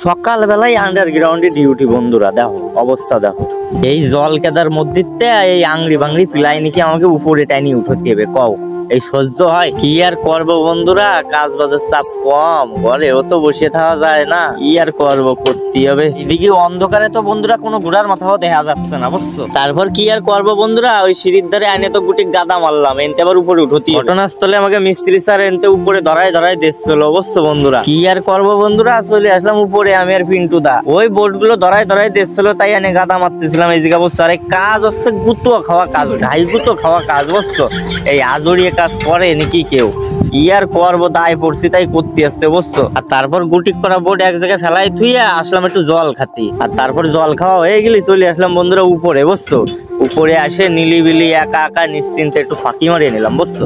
সকাল বেলায় আন্ডারগ্রাউন্ডে ডিউটি বন্ধুরা, দেখো অবস্থা দেখো। এই জল কেদার মধ্যে এই আংড়ি বাংড়ি পিলাই নাকি আমাকে উপরে টাইনি উঠতে হবে, কও এই সহ্য হয়? কি আর করবো বন্ধুরা, কাজ বাজের চাপ কম, ঘরেও তো বসে থাকা যায় না, কি আর করবো, করতে হবে। এদিকে অন্ধকারে তো বন্ধুরা কোনো ঘোড়ার মাথাও দেখা যাচ্ছে না, বুঝছো? তারপর কি আর করবো বন্ধুরা, ওই সিঁড়ির ধারে আইনে তো গুটি গাদা মারলাম, এনতে আবার উপরে উঠতি। ঘটনাস্থলে আমাকে মিস্ত্রি স্যার এনতে উপরে ধরাই ধরাই দিচ্ছিল, বুঝছো বন্ধুরা? কি আর করবো বন্ধুরা, চলে আসলাম উপরে আমি আর পিন্টু দা। ওই বোর্ড গুলো ধরাই ধরাই দিচ্ছিল, তাই এনে গাদা মারতেছিলাম এই জায়গা, বুঝছো? আর এই কাজ হচ্ছে গুতো খাওয়া কাজ, ঘাই গুতো খাওয়া কাজ, বুঝছো? এই আজড়িয়ে কাজ করে নাকি কেউ? কি আর করবো, দায় পড়ছি তাই করতে আসছে, বুঝছো? আর তারপর গুটি করা বোর্ড এক জায়গায় ফেলাই থুইয়া আসলাম একটু জল খাতি। আর তারপর জল খাওয়া হয়ে গেলি চলে আসলাম বন্ধুরা উপরে, বুঝছো? উপরে আসে নিলিবিলি একা একা নিশ্চিন্তে একটু ফাঁকি মারিয়ে নিলাম, বুঝছো?